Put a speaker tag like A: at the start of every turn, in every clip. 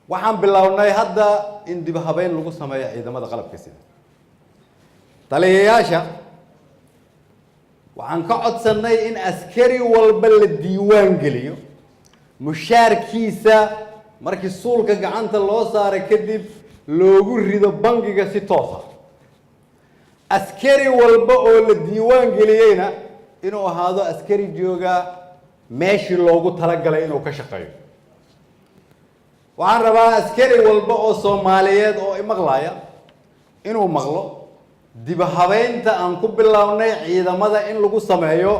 A: waxaan bilownay hadda in dib habeyn lagu sameeyo ciidamada qalabka sida taliyayaasha waxaan ka codsanay in askari walba la diiwaan geliyo mushaarkiisa markii suulka gacanta loo saaray kadib loogu rido bangiga si toos ah askari walba oo la diiwaan geliyeyna inuu ahaado askari jooga meeshii loogu talagalay inuu ka shaqeeyo waxaan rabaa askari walba oo Soomaaliyeed oo imaqlaaya inuu maqlo dib habeynta aan ku bilownay ciidamada in lagu sameeyo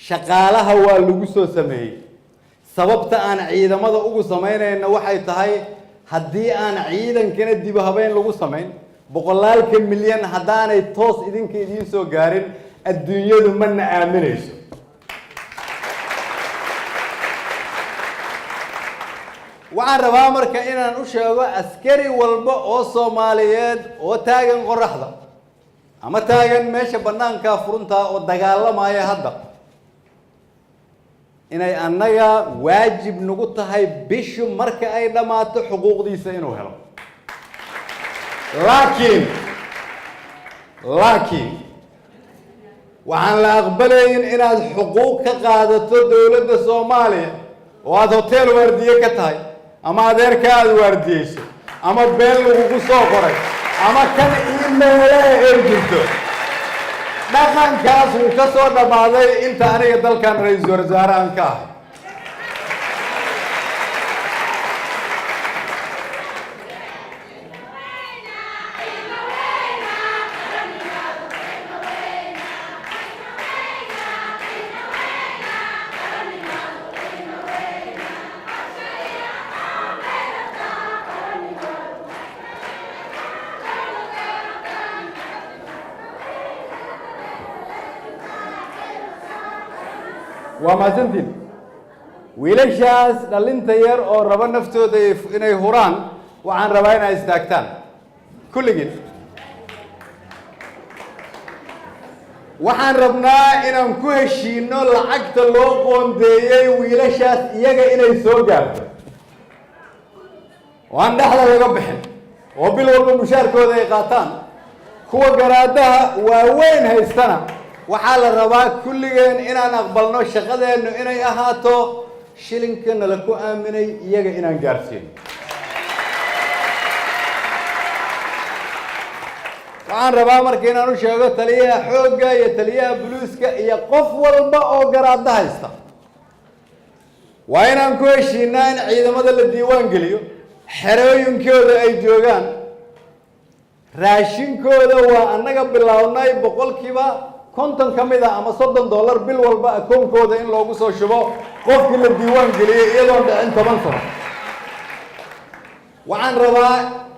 A: shaqaalaha waa lagu soo sameeyay sababta aan ciidamada ugu sameynayna waxay tahay haddii aan ciidankana dib habeyn lagu sameyn boqolaalka milyan haddaanay toos idinka idiin soo gaarin adduunyadu ma aaminayso waxaan rabaa marka inaan u sheego askari walba oo Soomaaliyeed oo taagan qoraxda ama taagan meesha banaanka furunta oo dagaalamaya hadda inay annaga waajib nagu tahay bishu marka ay dhamaato xuquuqdiisa inuu helo laakiin waxaan la aqbalayn inaad xuquuq ka qaadato dawladda Soomaaliya oo aad hotel waardiye ka tahay ama adeerka aad waardiyeyso ama beel lagu soo qoray ama kan email ay jirto dhaqankaas uu ka soo dhamaaday inta aniga dalkan ra'iisul wasaarahan ka ah ومازنتين ويلشاس دلنتير أو ربنا نفتو ذي إنه هوران وعن ربنا يستاكتان كل جن وعن ربنا إن مكوهشينو العقد اللوقون ذي ويلشاس يجا إنه يسوقر وعن دحلا يقبحن وبالورب مشاركة ذي قاتان كوا جرادها ووين هيستنا وحال الرباط كل جن إن أنا قبلنا الشغلة إنه إنا يهاتو شيلين كنا لكو آمني يجا إنا جارسين. وعن رباط مركينا نشوفه تليه حوجة يتليه بلوسكا يقف والباء وجراد دايستا. وين أنكوش إننا عيد ماذا الديوان قليو حريم كذا أي جوجان راشين كذا وأنا قبل الله بقول كذا كنتم كميدا أما $100 بيل والبا أكون كودا إن لوجو سو شبا قف كل الديوان قليل يلون ده أنت منصر وعن ربا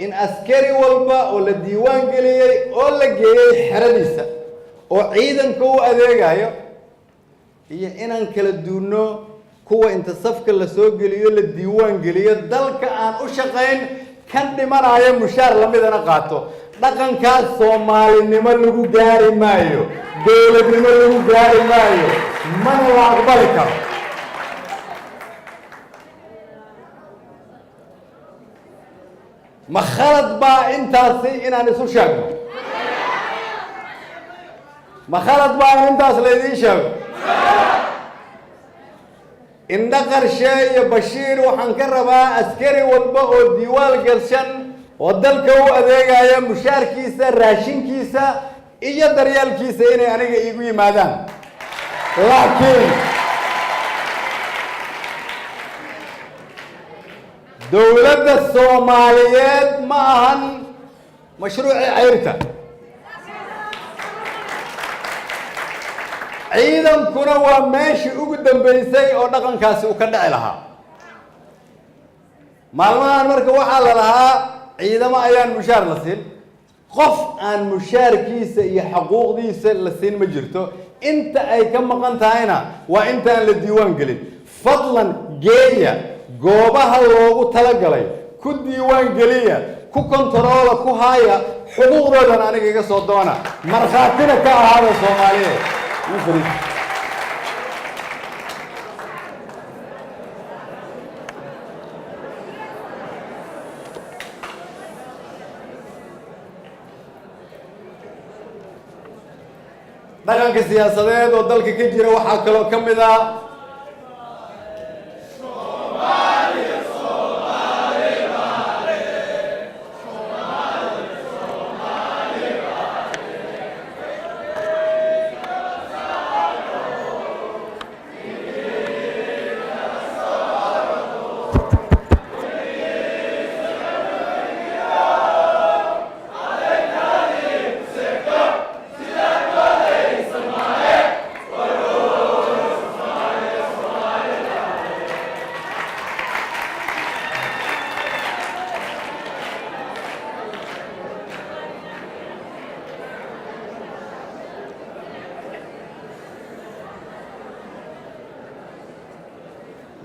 A: إن أسكري والبا ولا الديوان قليل ولا جاي حرديسة وعيدا كو أذيعايو هي إن أنكل الدونو كو أنت صفك اللي سوق قليل الديوان قليل ذلك أن أشقين كان دمر على مشار لما إذا نقاطه لكن كاس Soomaali nima lagu gaari maayo dawladnimo lagu gaari maayo mana la aqbali karo ma khalad baa intaasi inaan isu sheegno ma khalad baa intaas la idin sheego indha qarshe iyo Bashiir waxaan ka rabaa askari walba oo diiwaan galshan ودلك هو أذيعا يا مشار كيسة راشين كيسة إيجا دريال كيسة إني أنا يقولي ماذا لكن دولة الصوماليات معهن مشروع عيرتا عيدا كنا وماشي أقدم بيسي أو نقن كاسي وكنا لها معلومة مركب وحال لها عندما أيان مشار لسين قف عن مشار كيسة يحقوق ديسة لسين مجرته أنت أي كم قنت هنا وأنت للديوان قليل فضلا جاية جوابها اللوجو تلقلي كل ديوان قليل كو كنترول كو هايا حقوق رجلا أنا كي صدقنا مرخاتنا كهذا الصومالي مفرد dhaqanka siyaasadeed oo dalka ka jira waxaa kaloo ka mid ah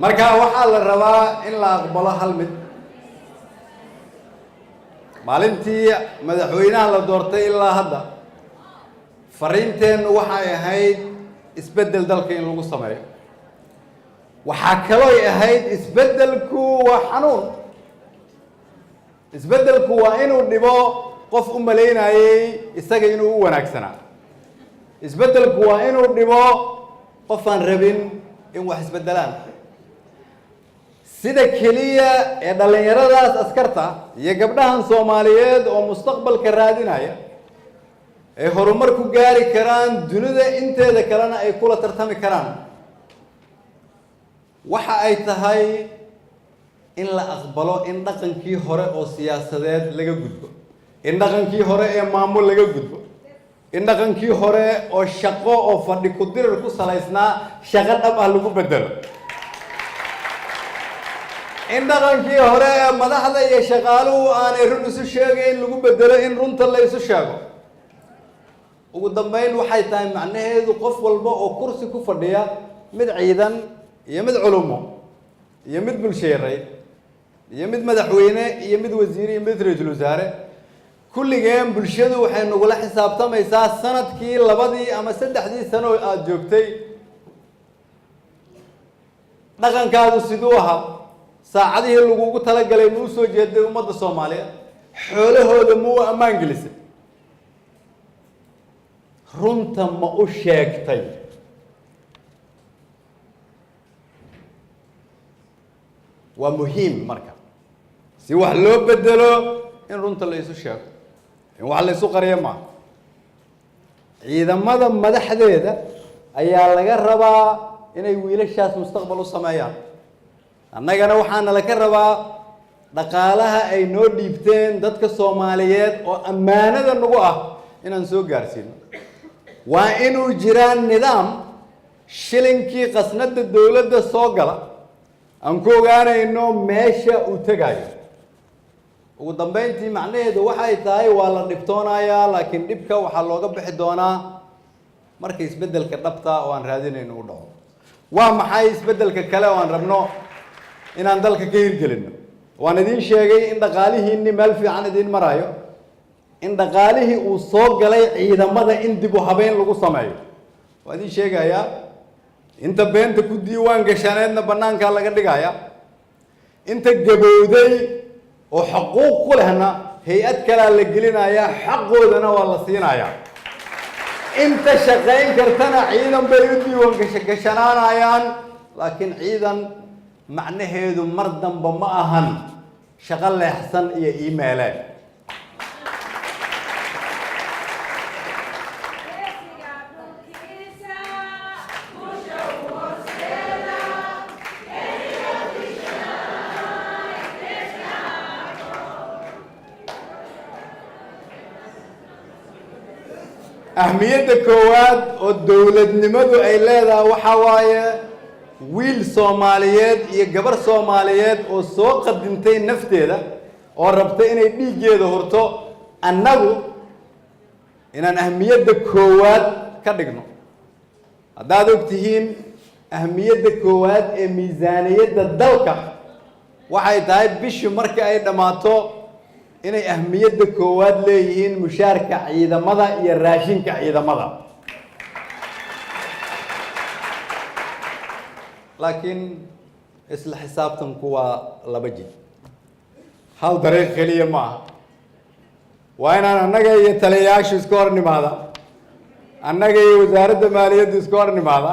A: marka waxaa la rabaa in la aqbalo hal mid maalintii madaxweynaha la doortay ilaa hadda fariinteennu waxay ahayd isbeddel dalka in lagu sameeyo waxaa kaloo ahayd isbeddelku waa xanuun isbeddelku waa inuu dhibo qof u malaynayay isaga inuu u wanaagsanaa isbeddelku waa inuu dhibo qof aan rabin in wax isbeddelaan sida keliya ee dhallinyaradaas askarta iyo gabdhahan Soomaaliyeed oo mustaqbalka raadinaya ay horumar ku gaari karaan dunida inteeda kalena ay kula tartami karaan waxa ay tahay in la aqbalo in dhaqankii hore oo siyaasadeed laga gudbo in dhaqankii hore ee maamul laga gudbo in dhaqankii hore oo shaqo oo fadhi ku dirir ku salaysnaa shaqo dhab ah lagu bedelo in dhaqankii hore ee madaxda iyo shaqaaluhu aanay run isu sheegayn lagu bedelo in runta la isu sheego ugu dambeyn waxay tahay macnaheedu qof walba oo kursi ku fadhiya mid ciidan iyo mid culumo iyo mid bulsheereed iyo mid madaxweyne iyo mid wasiir iyo mid ra'iisul wasaare kulligeen bulshadu waxay nagula xisaabtamaysaa sanadkii labadii ama saddexdii sano aad joogtay dhaqankaadu siduu ahaa saacadihii lagugu talagalay ma u soo jeeday ummadda Soomaaliyeed xoolahooda ma u ammaan gelisay runta ma u sheegtay waa muhiim marka si wax loo bedelo in runta la isu sheego in wax la isu qariyo ma ciidamada madaxdeeda ayaa laga rabaa inay wiilashaas mustaqbal u sameeyaan annagana waxaana la ka rabaa dhaqaalaha ay noo dhiibteen dadka Soomaaliyeed oo ammaanada nagu ah inaan soo gaarsiino waa inuu jiraan nidaam shilinkii qasnada dawladda soo gala aan ku ogaanayno meesha uu tagayo ugu dambeyntii macnaheedu waxay tahay waa la dhibtoonayaa laakiin dhibka waxaa looga bixi doonaa marka isbeddelka dhabta oo aan raadinayno u dhaco waa maxay isbeddelka kale oo aan rabno inaan dalka ka hirgelino waan idin sheegay in dhaqaalihiinni meel fiican idin marayo in dhaqaalihii uu soo galay ciidamada in dib u habeyn lagu sameeyo waan idin sheegayaa inta beenta ku diiwaan gashaneedna bannaanka laga dhigaya inta gabowday oo xuquuq ku lehna hay'ad kale la gelinaya xaqoodana waa la siinaya inta shaqayn kartana ciidan bay u diiwaan gashanaanayaan laakiin ciidan macnaheedu mar damba ma ahan shaqo leexsan iyo email ahmiyadda koowaad oo dawladnimadu ay leedahay waxa waaye wiil Soomaaliyeed iyo gabar Soomaaliyeed oo soo qadintay nafteeda oo rabta inay dhiigeeda horto annagu inaan ahmiyadda koowaad ka dhigno haddaad ogtihiin ahmiyadda koowaad ee miisaaniyadda dalka waxay tahay bishii marka ay dhammaato inay ahmiyadda koowaad leeyihiin mushaarka ciidamada iyo raashinka ciidamada laakiin isla xisaabtanku waa laba jid hal dariiq keliya ma aha waa inaan annaga iyo taliyayaashu iska hor nimaada annaga iyo wasaaradda maaliyadda iska hor nimaada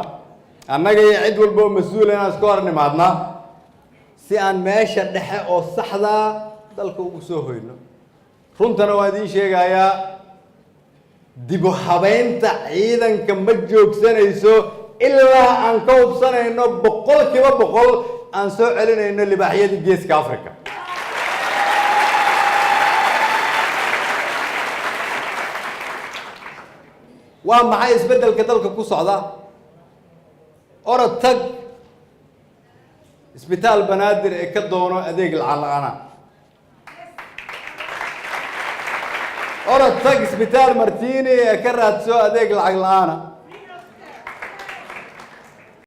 A: annaga iyo cid walba oo mas-uul inaan iska hor nimaadna si aan meesha dhexe oo saxda dalka ugu soo hoyno runtana waa idiin sheegayaa dib u habeynta ciidanka ma joogsanayso ilaa aan ka hubsanayno 100% aan soo celinayno libaaxyadii geeska Afrika waa maxay isbeddelka dalka ku socda orod tag isbitaal banaadir ee ka doono adeeg lacag la'aan orod tag isbitaal martiini ee ka raadso adeeg lacag la'aan